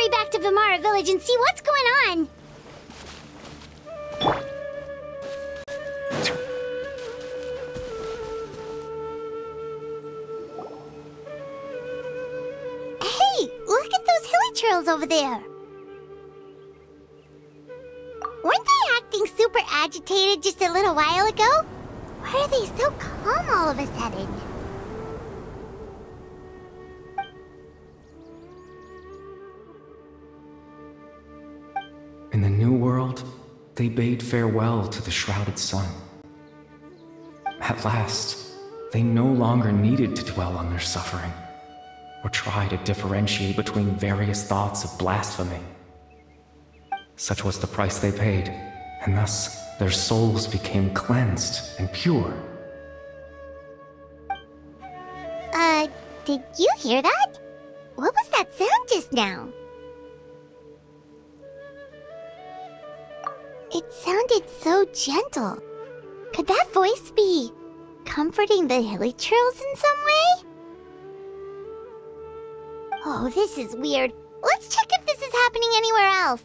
hurry back to Vimara Village and see what's going on. Hey, look at those hilly trails over there. Weren't they acting super agitated just a little while ago? Why are they so calm all of a sudden? In the New World, they bade farewell to the shrouded sun. At last, they no longer needed to dwell on their suffering, or try to differentiate between various thoughts of blasphemy. Such was the price they paid, and thus their souls became cleansed and pure. Did you hear that? What was that sound just now? It sounded so gentle. Could that voice be comforting the hilly trails in some way? Oh, this is weird. Let's check if this is happening anywhere else.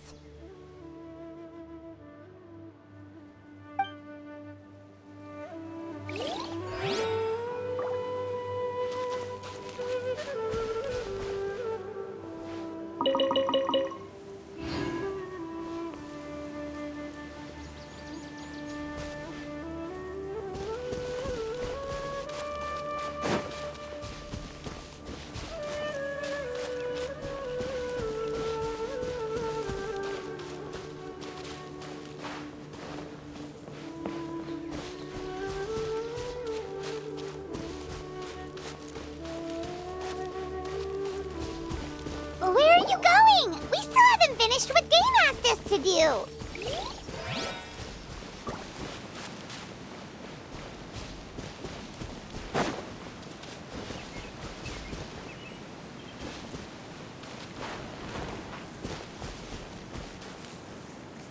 Where are you going? We still haven't finished what Dane asked us to do.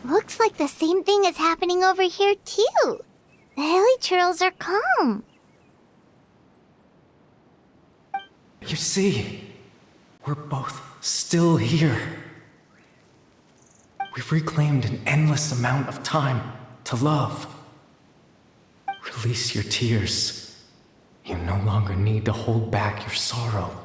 Looks like the same thing is happening over here too. The hilly trails are calm. You see, we're both still here. We've reclaimed an endless amount of time to love. Release your tears. You no longer need to hold back your sorrow.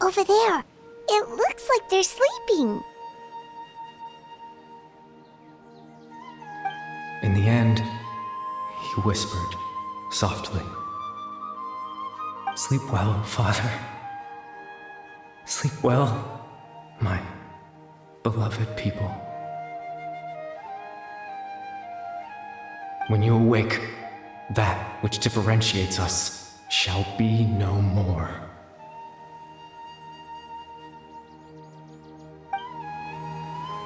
Over there. It looks like they're sleeping. In the end, he whispered softly, "Sleep well, Father. Sleep well, my beloved people. When you awake, that which differentiates us shall be no more."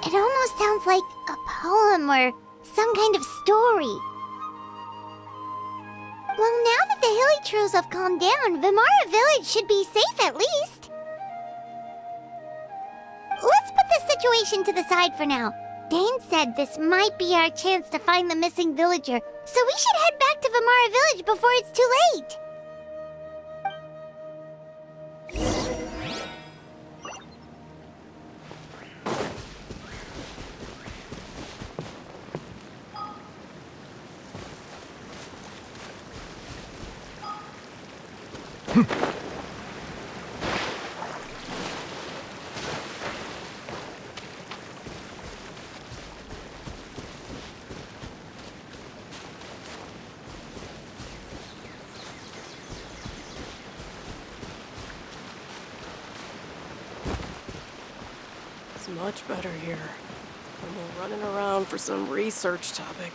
It almost sounds like a poem or some kind of story. Well, now that the hilly trails have calmed down, Vimara Village should be safe at least. Let's put this situation to the side for now. Dane said this might be our chance to find the missing villager, so we should head back to Vimara Village before it's too late. It's much better here. And we're running around for some research topic.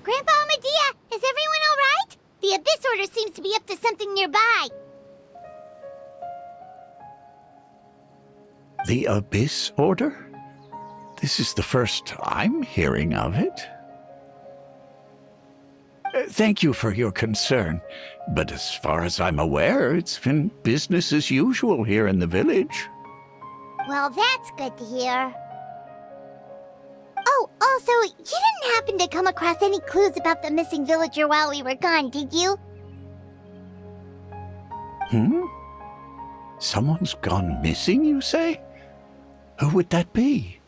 Grandpa Medea, is everyone all right? The Abyss Order seems to be up to something nearby. The Abyss Order? This is the first I'm hearing of it. Thank you for your concern, but as far as I'm aware, it's been business as usual here in the village. Well, that's good to hear. Oh, also, you didn't happen to come across any clues about the missing villager while we were gone, did you? Someone's gone missing, you say? Who would that be?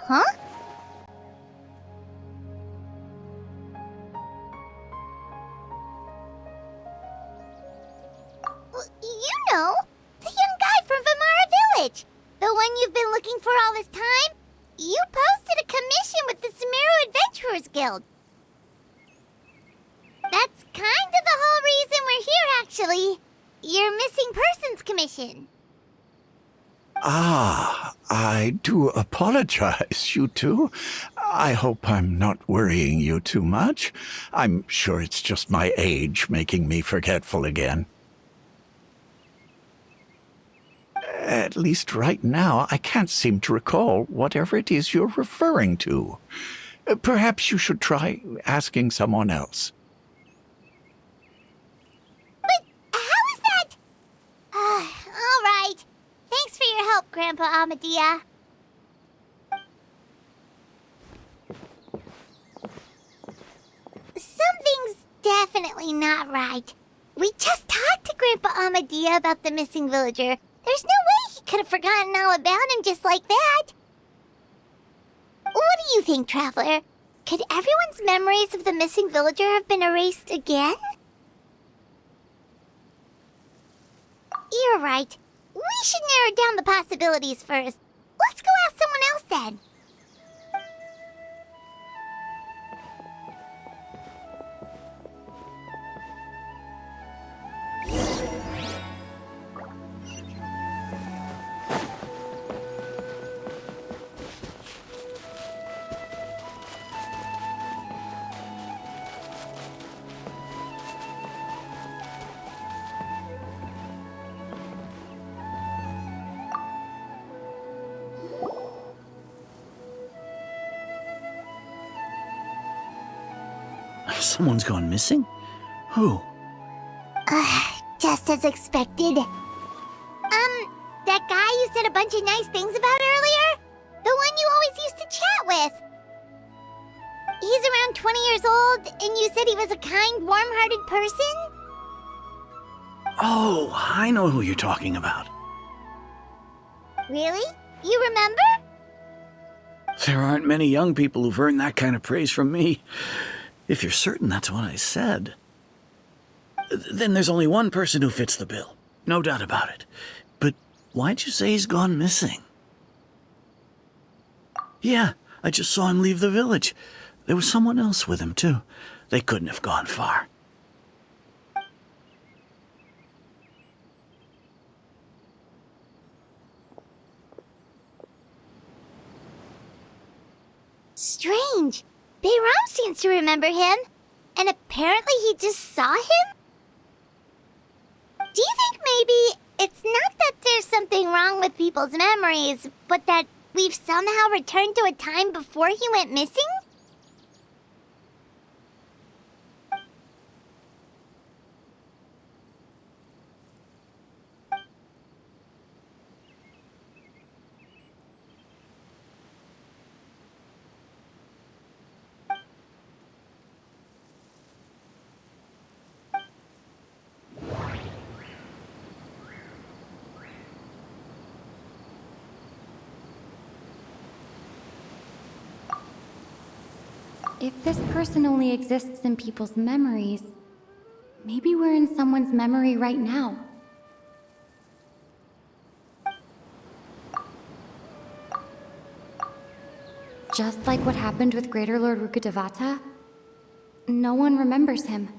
Huh? You know, the young guy from Vamara Village. The one you've been looking for all this time. You posted a commission with the Sumeru Adventurers Guild. That's kind of the whole reason we're here, actually. Your missing persons commission. Ah, I do apologize, you two. I hope I'm not worrying you too much. I'm sure it's just my age making me forgetful again. At least right now, I can't seem to recall whatever it is you're referring to. Perhaps you should try asking someone else. But how is that? All right. Thanks for your help, Grandpa Amadea. Something's definitely not right. We just talked to Grandpa Amadea about the missing villager. There's no way he could have forgotten all about him just like that. What do you think, Traveler? Could everyone's memories of the missing villager have been erased again? You're right. We should narrow down the possibilities first. Let's go ask someone else then. Someone's gone missing? Who? Just as expected. That guy you said a bunch of nice things about earlier? The one you always used to chat with. He's around 20 years old, and you said he was a kind, warm-hearted person? Oh, I know who you're talking about. Really? You remember? There aren't many young people who've earned that kind of praise from me. If you're certain that's what I said. Then there's only one person who fits the bill. No doubt about it. But why'd you say he's gone missing? Yeah, I just saw him leave the village. There was someone else with him, too. They couldn't have gone far. Strange. Bayram seems to remember him. And apparently he just saw him? Do you think maybe it's not that there's something wrong with people's memories, but that we've somehow returned to a time before he went missing? If this person only exists in people's memories, Maybe we're in someone's memory right now. Just like what happened with Greater Lord Rukkhadevata, no one remembers him,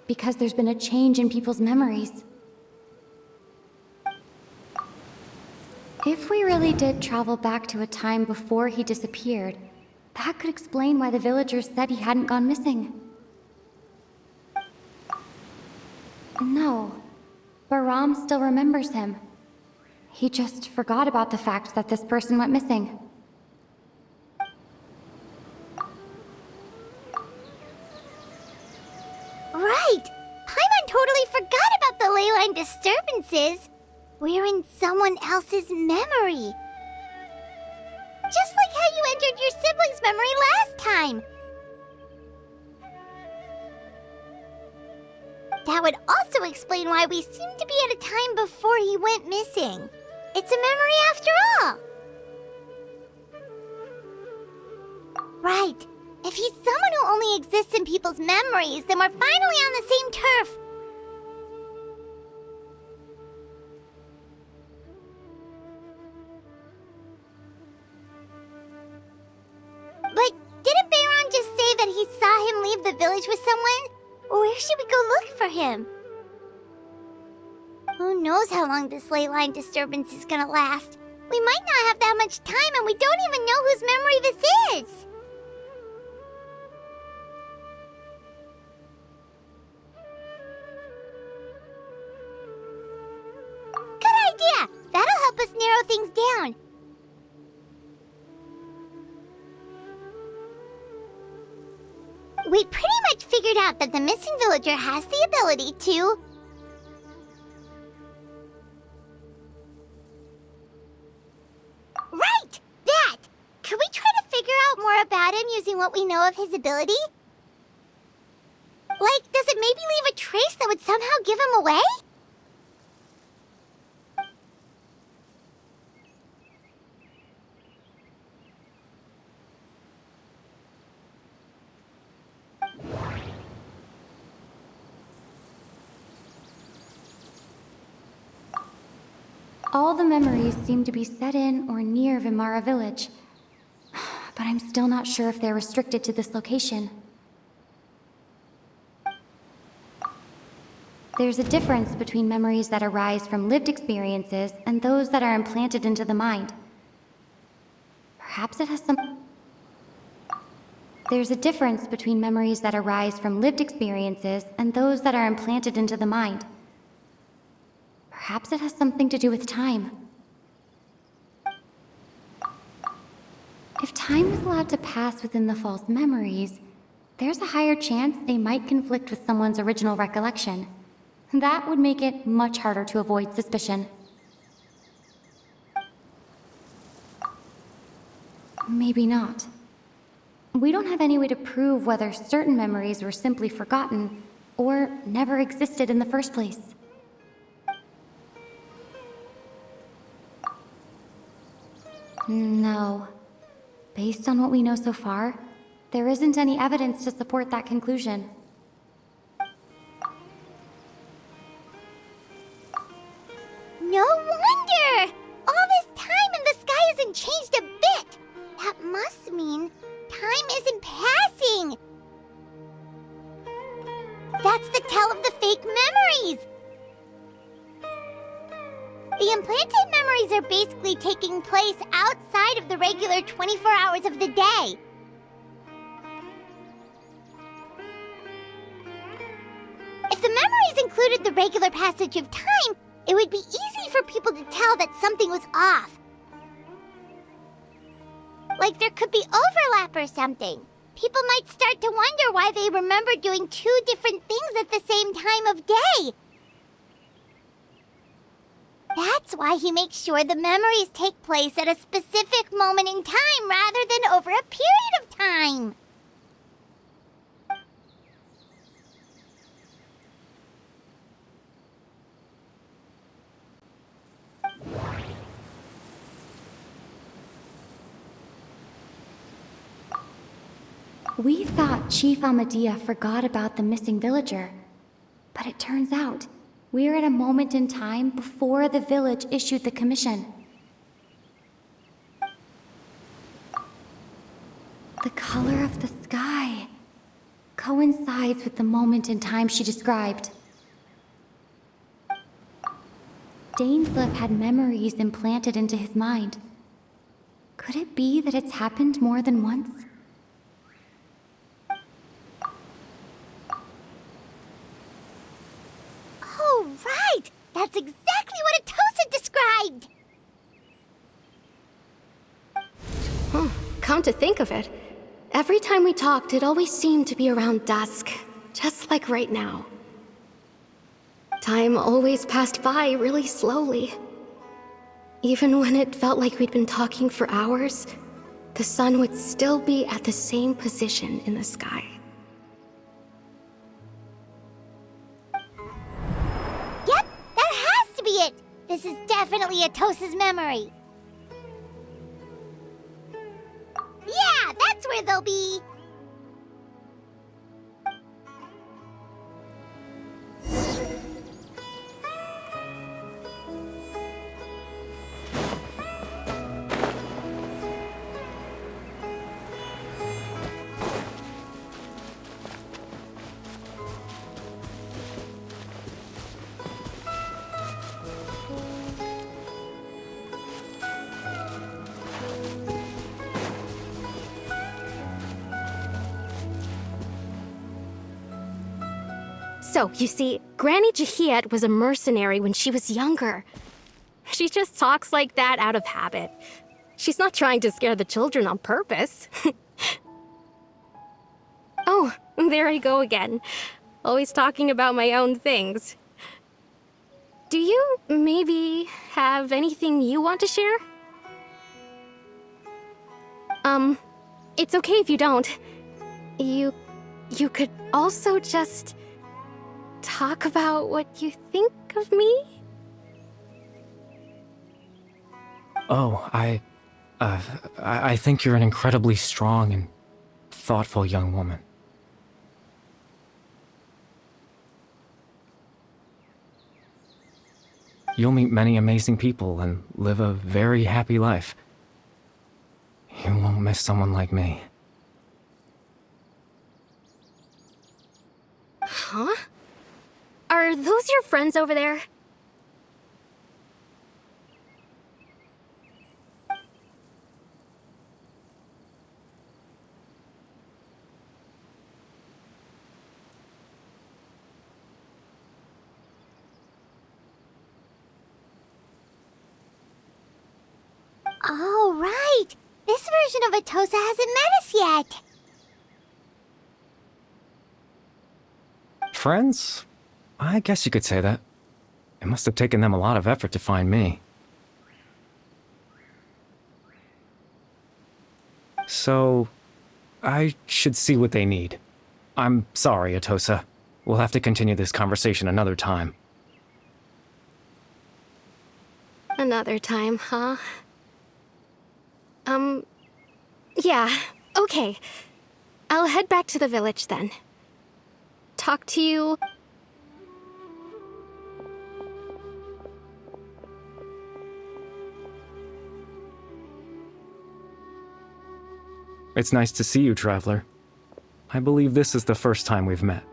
because there's been a change in people's memories. If we really did travel back to a time before he disappeared, that could explain why the villagers said he hadn't gone missing. No, Bahram still remembers him. He just forgot about the fact that this person went missing. Right! Paimon totally forgot about the ley line disturbances. We're in someone else's memory. Just like how you entered your sibling's memory last time. That would also explain why we seem to be at a time before he went missing. It's a memory after all. Right. If he's someone who only exists in people's memories, then we're finally on the same turf. But didn't Bayron just say that he saw him leave the village with someone? Where should we go look for him? Who knows how long this ley line disturbance is gonna last? We might not have that much time, and we don't even know whose memory this is. Good idea! That'll help us narrow things down. We pretty much figured out that the missing villager has the ability to... Right! That! Could we try to figure out more about him using what we know of his ability? Like, does it maybe leave a trace that would somehow give him away? All the memories seem to be set in or near Vimara village, but I'm still not sure if they're restricted to this location. There's a difference between memories that arise from lived experiences and those that are implanted into the mind. Perhaps it has some... There's a difference between memories that arise from lived experiences and those that are implanted into the mind. Perhaps it has something to do with time. If time is allowed to pass within the false memories, there's a higher chance they might conflict with someone's original recollection. That would make it much harder to avoid suspicion. Maybe not. We don't have any way to prove whether certain memories were simply forgotten or never existed in the first place. No. Based on what we know so far, there isn't any evidence to support that conclusion. No wonder! All this time and the sky hasn't changed a bit! That must mean time isn't passing! That's the tell of the fake memories! The implanted memories are basically taking place outside of the regular 24 hours of the day. If the memories included the regular passage of time, it would be easy for people to tell that something was off. Like there could be overlap or something. People might start to wonder why they remember doing two different things at the same time of day. That's why he makes sure the memories take place at a specific moment in time rather than over a period of time. We thought Chief Ahmadiyya forgot about the missing villager. But it turns out, we're at a moment in time before the village issued the commission. The color of the sky coincides with the moment in time she described. Dainsleif had memories implanted into his mind. Could it be that it's happened more than once? Oh, right! That's exactly what Atosa described! Come to think of it, every time we talked, it always seemed to be around dusk, just like right now. Time always passed by really slowly. Even when it felt like we'd been talking for hours, the sun would still be at the same position in the sky. Yep, that has to be it! This is definitely Atosa's memory. Yeah, that's where they'll be! So, you see, Granny Jahiet was a mercenary when she was younger. She just talks like that out of habit. She's not trying to scare the children on purpose. Oh, there I go again. Always talking about my own things. Do you maybe have anything you want to share? It's okay if you don't. You could also just talk about what you think of me? Oh, I think you're an incredibly strong and thoughtful young woman. You'll meet many amazing people and live a very happy life. You won't miss someone like me. Huh? Are those your friends over there? Oh, right! This version of Atosa hasn't met us yet! Friends? I guess you could say that. It must have taken them a lot of effort to find me. So, I should see what they need. I'm sorry, Atosa. We'll have to continue this conversation another time. Another time, huh? Yeah, okay. I'll head back to the village then. Talk to you... It's nice to see you, Traveler. I believe this is the first time we've met.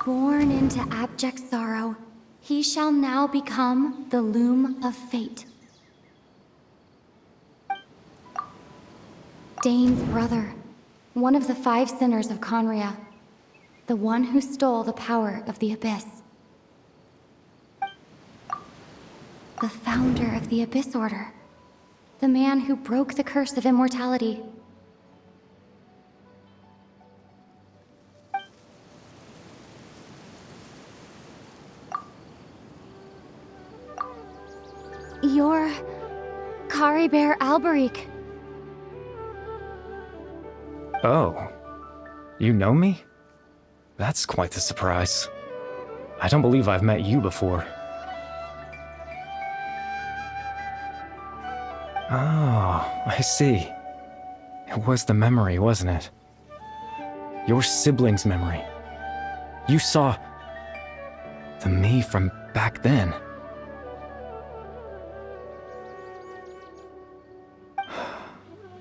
Born into abject sorrow, he shall now become the loom of fate. Dane's brother, one of the 5 sinners of Conria, the one who stole the power of the Abyss. The founder of the Abyss Order, the man who broke the curse of immortality. You're Kari Bear Alberic. Oh, you know me? That's quite the surprise. I don't believe I've met you before. Oh, I see. It was the memory, wasn't it? Your sibling's memory. You saw the me from back then.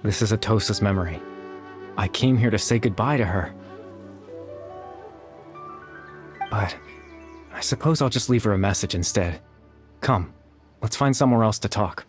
This is Atosa's memory. I came here to say goodbye to her. But I suppose I'll just leave her a message instead. Come, let's find somewhere else to talk.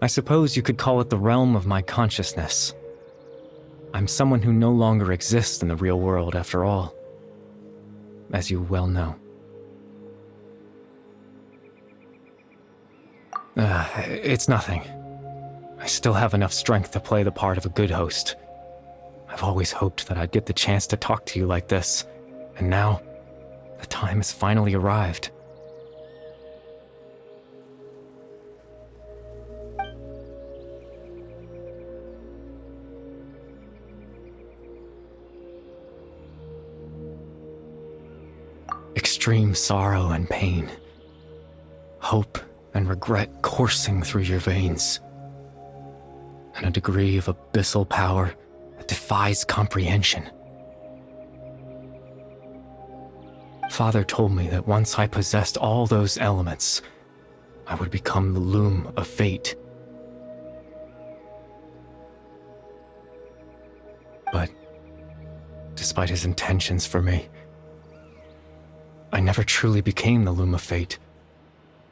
I suppose you could call it the realm of my consciousness. I'm someone who no longer exists in the real world, after all, as you well know. It's nothing. I still have enough strength to play the part of a good host. I've always hoped that I'd get the chance to talk to you like this, and now, the time has finally arrived. Extreme sorrow and pain, hope and regret coursing through your veins, and a degree of abyssal power that defies comprehension. Father told me that once I possessed all those elements, I would become the loom of fate. But, despite his intentions for me, I never truly became the loom of fate.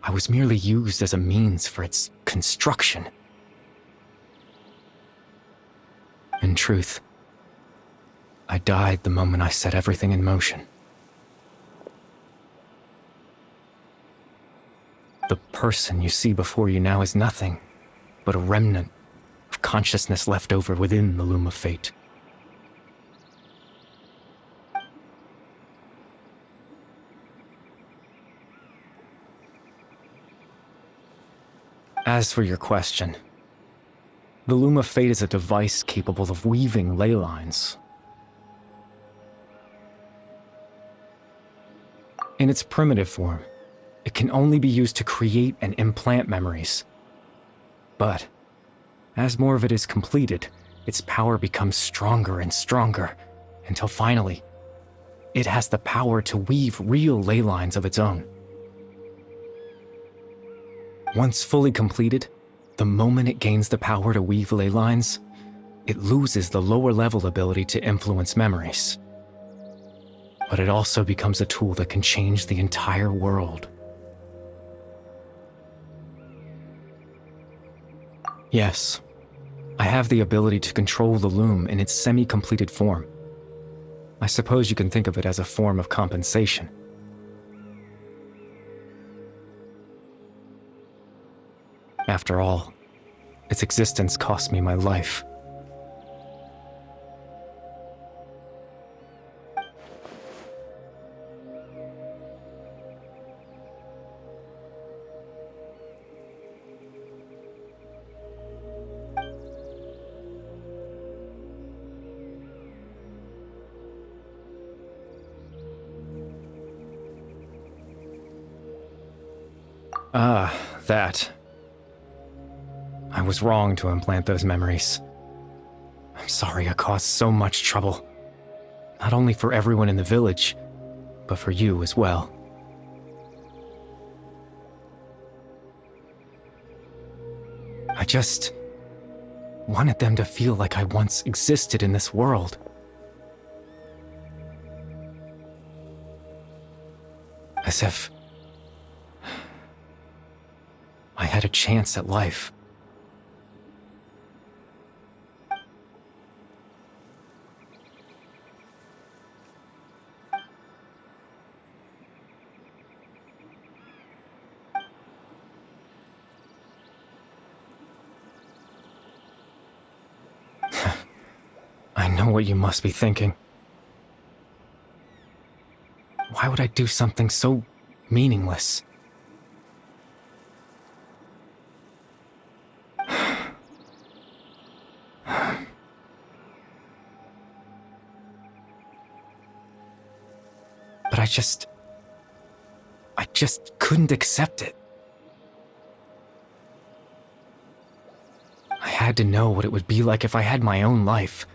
I was merely used as a means for its construction. In truth, I died the moment I set everything in motion. The person you see before you now is nothing but a remnant of consciousness left over within the loom of fate. As for your question, the loom of fate is a device capable of weaving ley lines. In its primitive form, it can only be used to create and implant memories. But, as more of it is completed, its power becomes stronger and stronger, until finally, it has the power to weave real ley lines of its own. Once fully completed, the moment it gains the power to weave ley lines, it loses the lower-level ability to influence memories. But it also becomes a tool that can change the entire world. Yes, I have the ability to control the loom in its semi-completed form. I suppose you can think of it as a form of compensation. After all, its existence cost me my life. Ah, that. I was wrong to implant those memories. I'm sorry I caused so much trouble. Not only for everyone in the village, but for you as well. I just wanted them to feel like I once existed in this world. As if I had a chance at life. I know what you must be thinking. Why would I do something so meaningless? But I just couldn't accept it. I had to know what it would be like if I had my own life.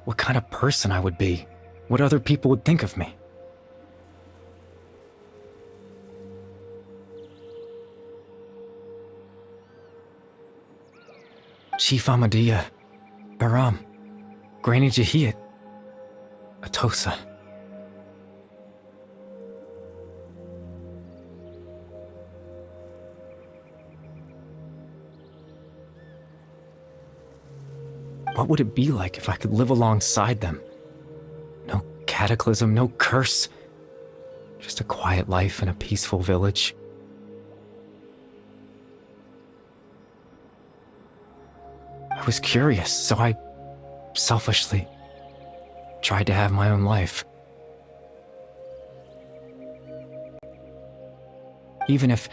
What kind of person I would be, what other people would think of me. Chief Ahmadiyya, Baram, Granny Jahiyat, Atosa. What would it be like if I could live alongside them? No cataclysm, no curse. Just a quiet life in a peaceful village. I was curious, so I selfishly tried to have my own life. Even if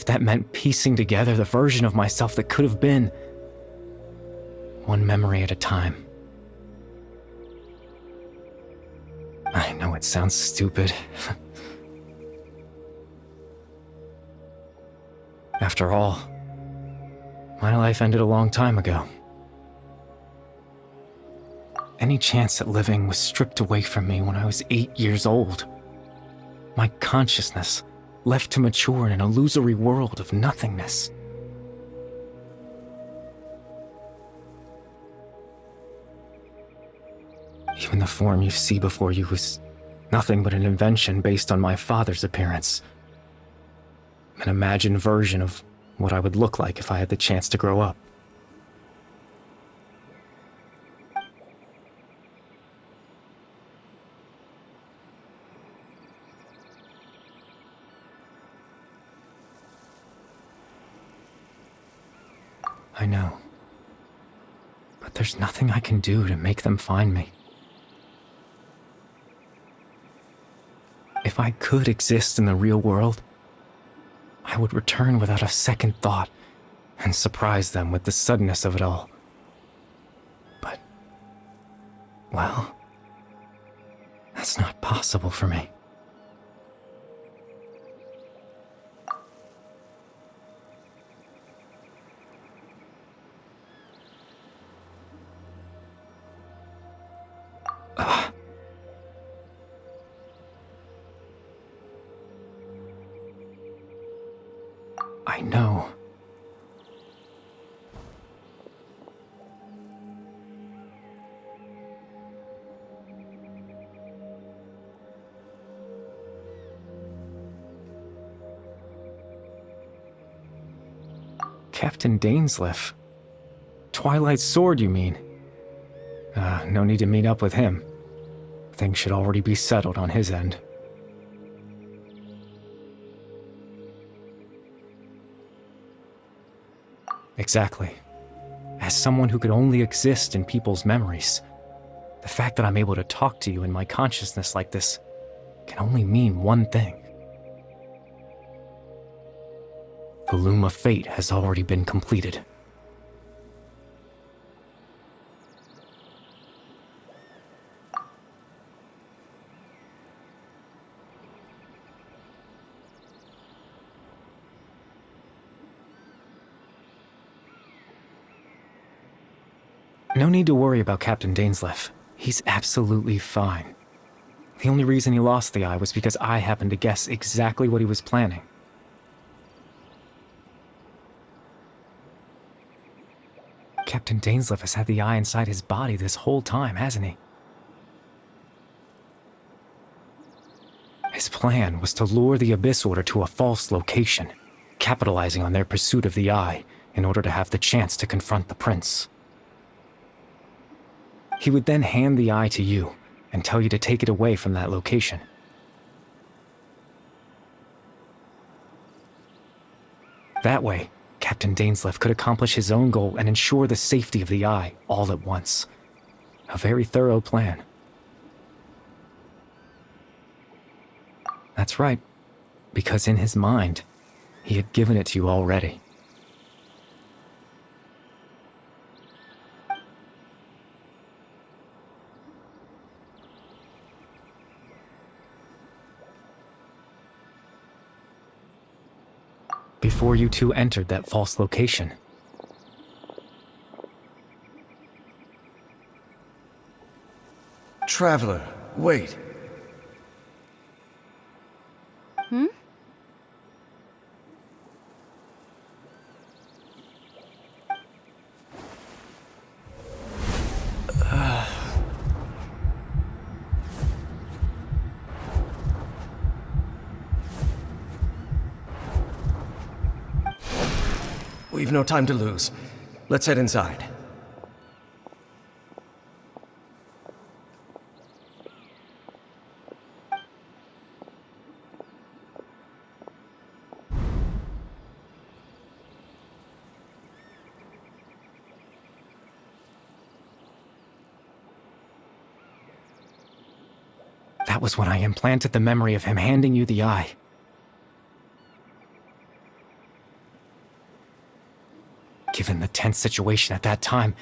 that meant piecing together the version of myself that could have been, one memory at a time. I know it sounds stupid. After all, my life ended a long time ago. Any chance at living was stripped away from me when I was 8 years old. My consciousness left to mature in an illusory world of nothingness. Even the form you see before you was nothing but an invention based on my father's appearance. An imagined version of what I would look like if I had the chance to grow up. I know. But there's nothing I can do to make them find me. If I could exist in the real world, I would return without a second thought and surprise them with the suddenness of it all. But, well, that's not possible for me. I know. Captain Dainsleif. Twilight's sword, you mean? No need to meet up with him. Things should already be settled on his end. Exactly. As someone who could only exist in people's memories, the fact that I'm able to talk to you in my consciousness like this can only mean one thing. The loom of fate has already been completed. No need to worry about Captain Dainsleif. He's absolutely fine. The only reason he lost the eye was because I happened to guess exactly what he was planning. Captain Dainsleif has had the eye inside his body this whole time, hasn't he? His plan was to lure the Abyss Order to a false location, capitalizing on their pursuit of the eye in order to have the chance to confront the prince. He would then hand the eye to you and tell you to take it away from that location. That way, Captain Dainsleif could accomplish his own goal and ensure the safety of the eye all at once. A very thorough plan. That's right, because in his mind, he had given it to you already. Before you two entered that false location. Traveler, wait. We've no time to lose. Let's head inside. That was when I implanted the memory of him handing you the eye. Given the tense situation at that time,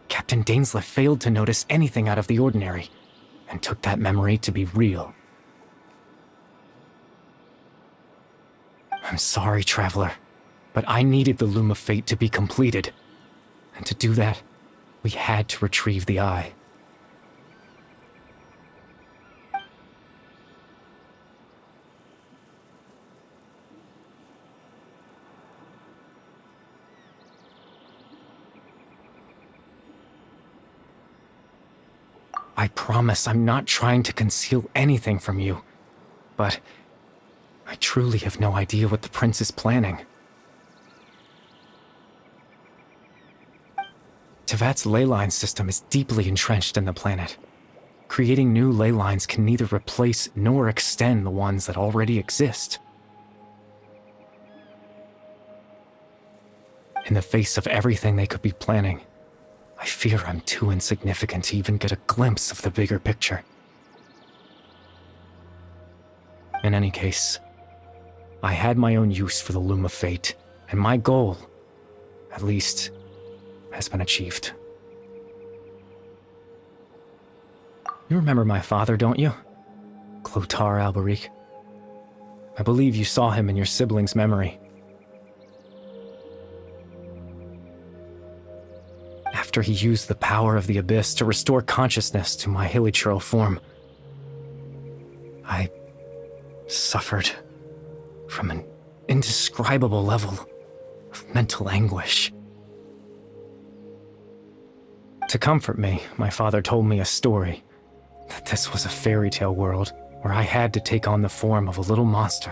Captain Dainsleif failed to notice anything out of the ordinary, and took that memory to be real. I'm sorry, Traveler, but I needed the Loom of Fate to be completed. And to do that, we had to retrieve the eye. I promise I'm not trying to conceal anything from you, but I truly have no idea what the Prince is planning. Tevat's ley line system is deeply entrenched in the planet. Creating new ley lines can neither replace nor extend the ones that already exist. In the face of everything they could be planning, I fear I'm too insignificant to even get a glimpse of the bigger picture. In any case, I had my own use for the Loom of Fate, and my goal, at least, has been achieved. You remember my father, don't you? Clotar Alberic. I believe you saw him in your sibling's memory. After he used the power of the Abyss to restore consciousness to my hilichurl form, I suffered from an indescribable level of mental anguish. To comfort me, my father told me a story, that this was a fairy tale world where I had to take on the form of a little monster.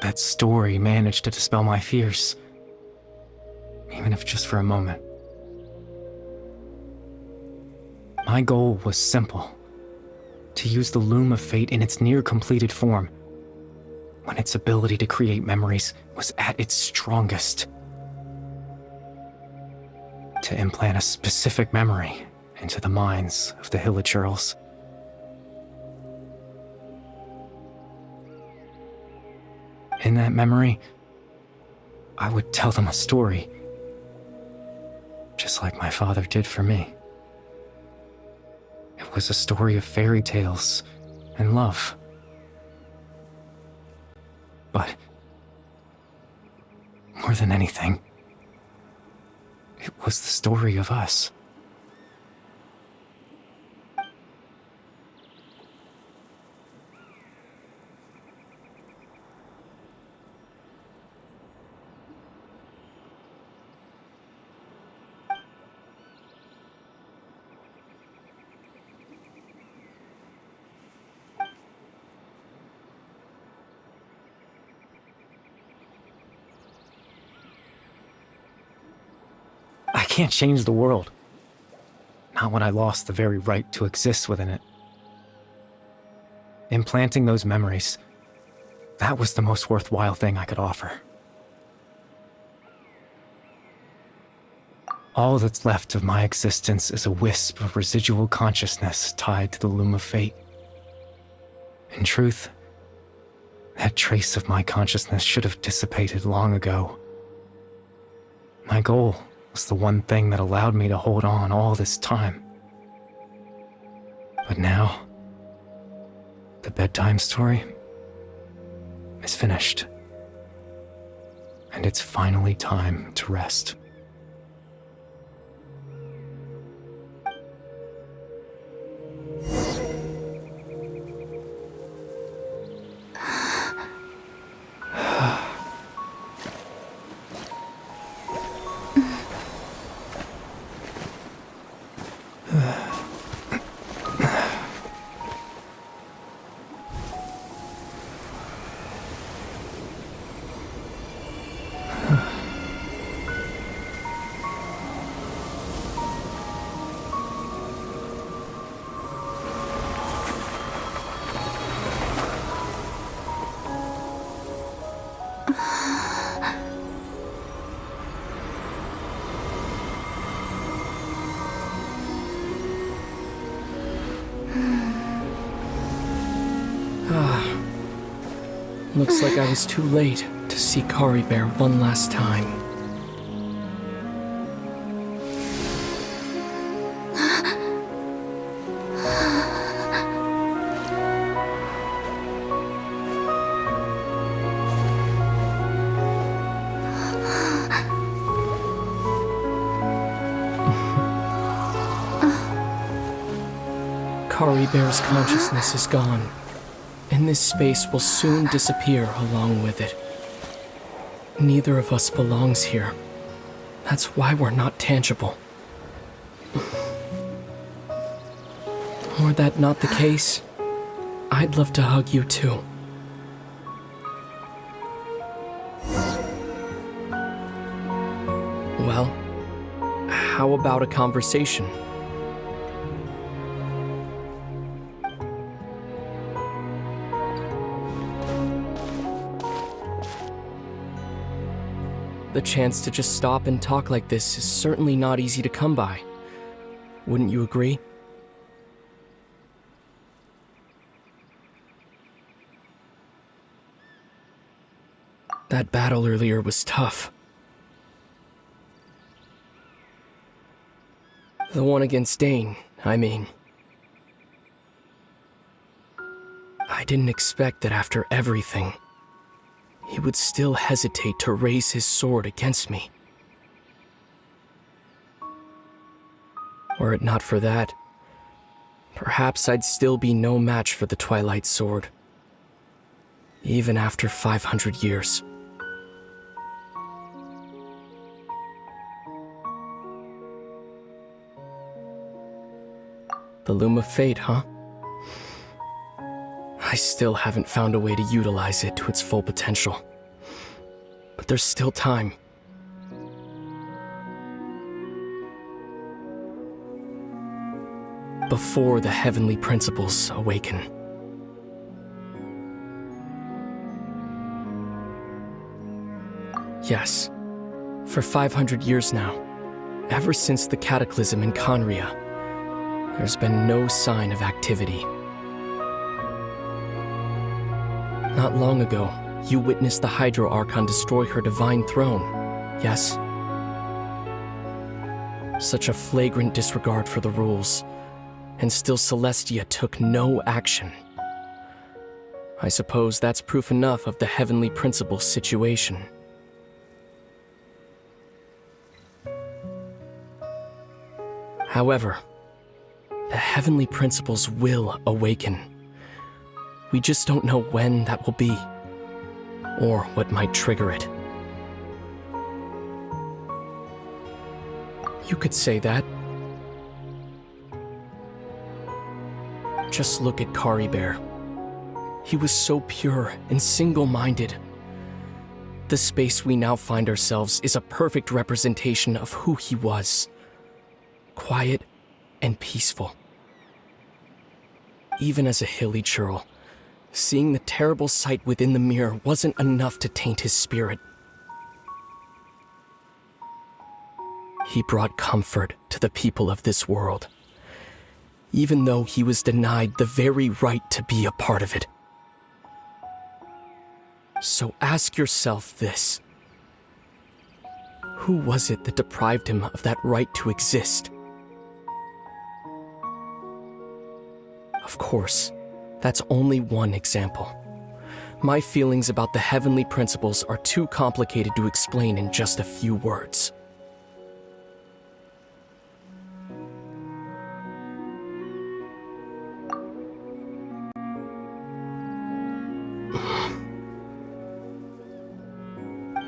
That story managed to dispel my fears, even if just for a moment. My goal was simple: to use the Loom of Fate in its near-completed form, when its ability to create memories was at its strongest. To implant a specific memory into the minds of the hilichurls. In that memory, I would tell them a story, just like my father did for me. It was a story of fairy tales and love. But more than anything, it was the story of us. I can't change the world. Not when I lost the very right to exist within it. Implanting those memories, that was the most worthwhile thing I could offer. All that's left of my existence is a wisp of residual consciousness tied to the Loom of Fate. In truth, that trace of my consciousness should have dissipated long ago. My goal was the one thing that allowed me to hold on all this time. But now, the bedtime story is finished. And it's finally time to rest. Looks like I was too late to see Kari Bear one last time. Kari Bear's consciousness is gone, and this space will soon disappear along with it. Neither of us belongs here. That's why we're not tangible. Were that not the case, I'd love to hug you too. Well, how about a conversation? The chance to just stop and talk like this is certainly not easy to come by. Wouldn't you agree? That battle earlier was tough. The one against Dane, I mean. I didn't expect that after everything, he would still hesitate to raise his sword against me. Were it not for that, perhaps I'd still be no match for the Twilight Sword, even after 500 years. The Loom of Fate, huh? I still haven't found a way to utilize it to its full potential. But there's still time. Before the heavenly principles awaken. Yes, for 500 years now, ever since the cataclysm in Conria, there's been no sign of activity. Not long ago, you witnessed the Hydro Archon destroy her divine throne, yes? Such a flagrant disregard for the rules, and still Celestia took no action. I suppose that's proof enough of the Heavenly Principle's situation. However, the Heavenly Principles will awaken. We just don't know when that will be, or what might trigger it. You could say that. Just look at Kari Bear. He was so pure and single-minded. The space we now find ourselves is a perfect representation of who he was. Quiet and peaceful. Even as a hilly churl, seeing the terrible sight within the mirror wasn't enough to taint his spirit. He brought comfort to the people of this world, even though he was denied the very right to be a part of it. So ask yourself this. Who was it that deprived him of that right to exist? Of course, that's only one example. My feelings about the Heavenly Principles are too complicated to explain in just a few words.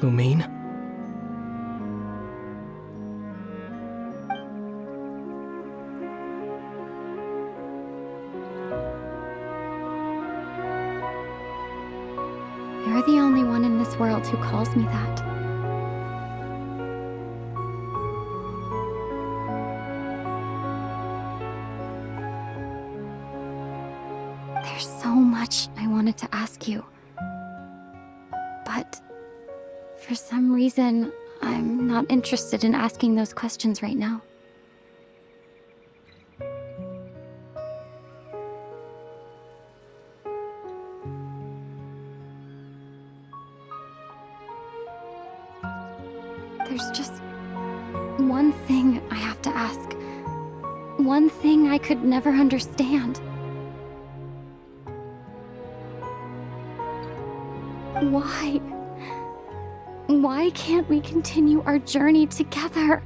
Lumine? You're the only one in this world who calls me that. There's so much I wanted to ask you. But for some reason, I'm not interested in asking those questions right now. There's just one thing I have to ask. One thing I could never understand. Why? Why can't we continue our journey together?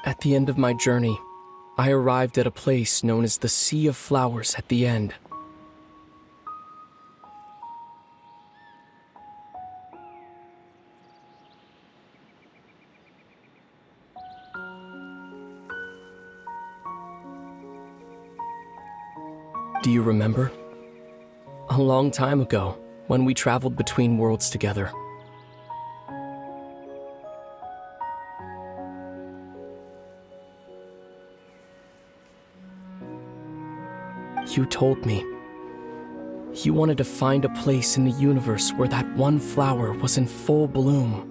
At the end of my journey, I arrived at a place known as the Sea of Flowers at the end. Do you remember? A long time ago, when we traveled between worlds together. You told me you wanted to find a place in the universe where that one flower was in full bloom.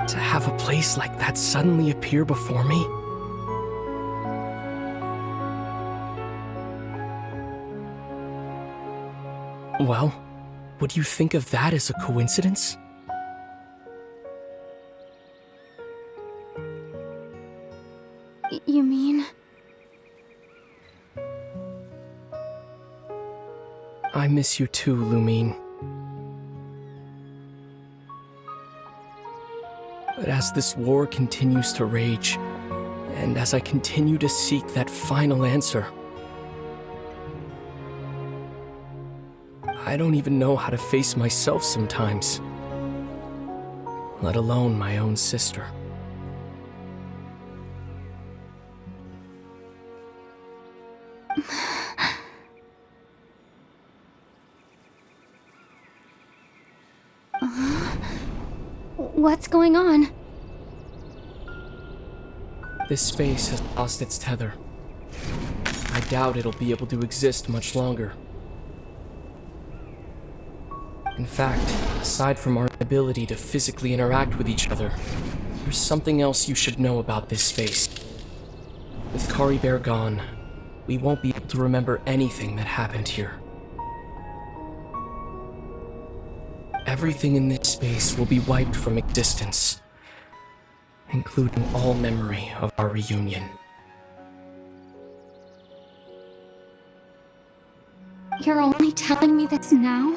To have a place like that suddenly appear before me? Well, would you think of that as a coincidence? You mean? I miss you too, Lumine. But as this war continues to rage, and as I continue to seek that final answer, I don't even know how to face myself sometimes, let alone my own sister. What's going on? This space has lost its tether. I doubt it'll be able to exist much longer. In fact, aside from our ability to physically interact with each other, there's something else you should know about this space. With Kari Bear gone, we won't be able to remember anything that happened here. Everything in this space will be wiped from existence, including all memory of our reunion. You're only telling me this now?